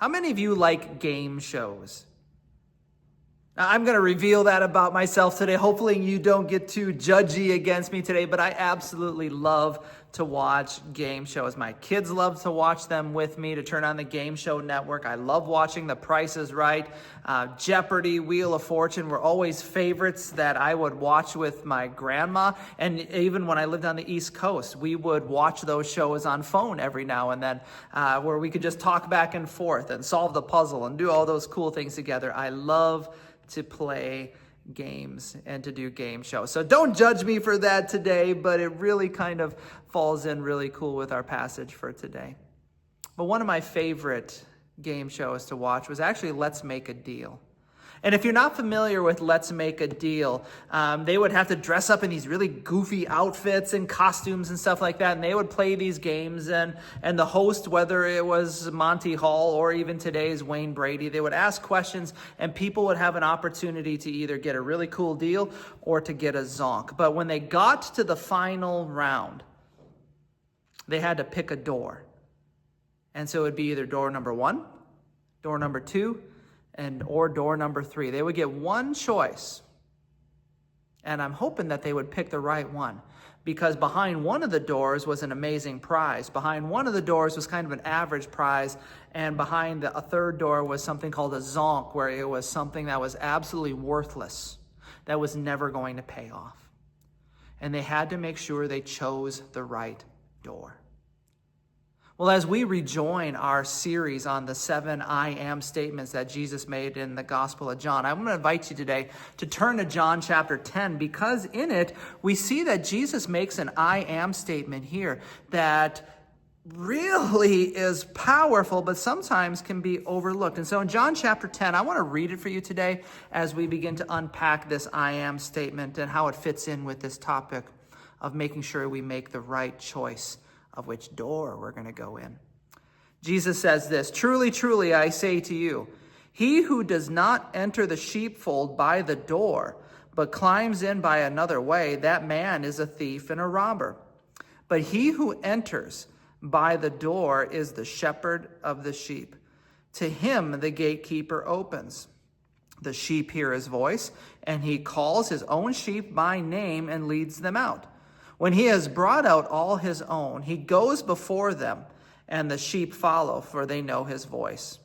How many of you like game shows? Now, I'm going to reveal that about myself today. Hopefully you don't get too judgy against me today, but I absolutely love to watch game shows. My kids love to watch them with me, to turn on the Game Show Network. I love watching The Price is Right, Jeopardy, Wheel of Fortune were always favorites that I would watch with my grandma. And even when I lived on the East Coast, we would watch those shows on phone every now and then, where we could just talk back and forth and solve the puzzle and do all those cool things together. I love to play games and to do game shows. So don't judge me for that today, but it really kind of falls in really cool with our passage for today. But one of my favorite game shows to watch was actually Let's Make a Deal. And if you're not familiar with Let's Make a Deal, they would have to dress up in these really goofy outfits and costumes and stuff like that, and they would play these games, and the host, whether it was Monty Hall or even today's Wayne Brady, they would ask questions, and people would have an opportunity to either get a really cool deal or to get a zonk. But when they got to the final round, they had to pick a door. And so it would be either door number 1, door number 2, or door number 3. They would get one choice. And I'm hoping that they would pick the right one, because behind one of the doors was an amazing prize. Behind one of the doors was kind of an average prize. And behind a third door was something called a zonk, where it was something that was absolutely worthless, that was never going to pay off. And they had to make sure they chose the right door. Well, as we rejoin our series on the 7 I am statements that Jesus made in the Gospel of John, I'm going to invite you today to turn to John chapter 10, because in it we see that Jesus makes an I am statement here that really is powerful, but sometimes can be overlooked. And so in John chapter 10, I want to read it for you today as we begin to unpack this I am statement and how it fits in with this topic of making sure we make the right choice of which door we're going to go in. Jesus says this, "Truly, truly, I say to you, he who does not enter the sheepfold by the door, but climbs in by another way, that man is a thief and a robber. But he who enters by the door is the shepherd of the sheep. To him the gatekeeper opens. The sheep hear his voice, and he calls his own sheep by name and leads them out. When he has brought out all his own, he goes before them, and the sheep follow, for they know his voice.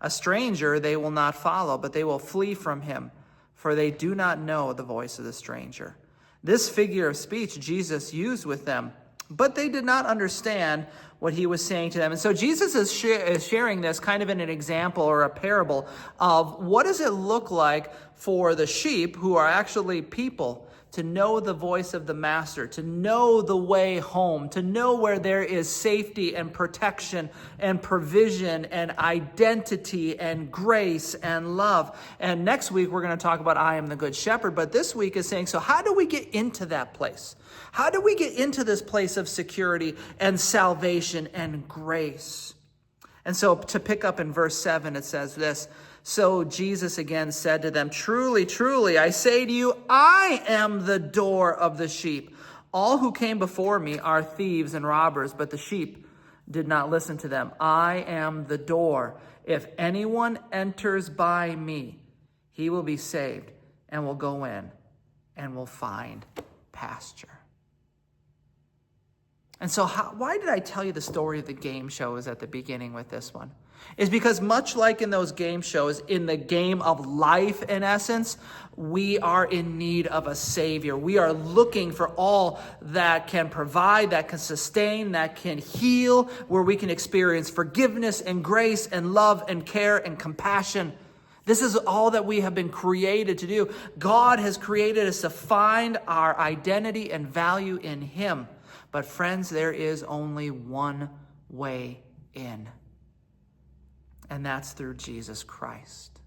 A stranger they will not follow, but they will flee from him, for they do not know the voice of the stranger." This figure of speech Jesus used with them, but they did not understand what he was saying to them. And so Jesus is sharing this kind of in an example or a parable of what does it look like for the sheep, who are actually people, to know the voice of the master, to know the way home, to know where there is safety and protection and provision and identity and grace and love. And next week, we're going to talk about I am the good shepherd. But this week is saying, so how do we get into that place? How do we get into this place of security and salvation and grace? And so to pick up in verse 7, it says this, "So Jesus again said to them, 'Truly, truly, I say to you, I am the door of the sheep. All who came before me are thieves and robbers, but the sheep did not listen to them. I am the door. If anyone enters by me, he will be saved and will go in and will find pasture.'" And so why did I tell you the story of the game shows at the beginning with this one? Is because much like in those game shows, in the game of life, in essence, we are in need of a Savior. We are looking for all that can provide, that can sustain, that can heal, where we can experience forgiveness and grace and love and care and compassion. This is all that we have been created to do. God has created us to find our identity and value in Him. But friends, there is only one way in, and that's through Jesus Christ.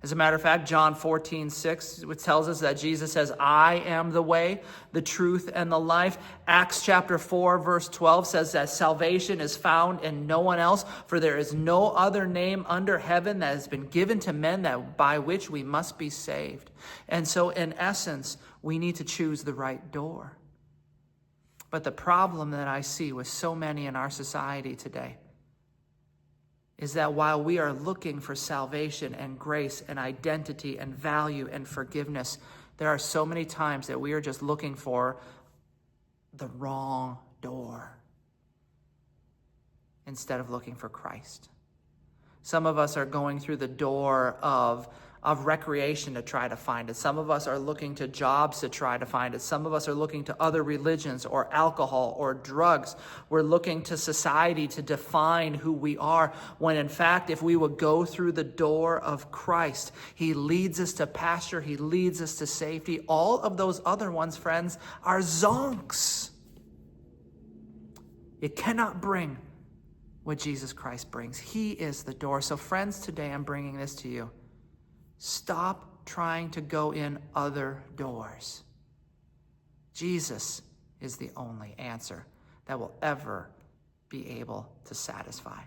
As a matter of fact, John 14:6, which tells us that Jesus says, "I am the way, the truth, and the life." Acts chapter 4, verse 12 says that salvation is found in no one else, for there is no other name under heaven that has been given to men that by which we must be saved. And so in essence, we need to choose the right door. But the problem that I see with so many in our society today is that while we are looking for salvation and grace and identity and value and forgiveness, there are so many times that we are just looking for the wrong door instead of looking for Christ. Some of us are going through the door of recreation to try to find it. Some of us are looking to jobs to try to find it. Some of us are looking to other religions or alcohol or drugs. We're looking to society to define who we are, when in fact, if we would go through the door of Christ, he leads us to pasture, he leads us to safety. All of those other ones, friends, are zonks. You cannot bring what Jesus Christ brings. He is the door. So friends, today I'm bringing this to you. Stop trying to go in other doors. Jesus is the only answer that will ever be able to satisfy.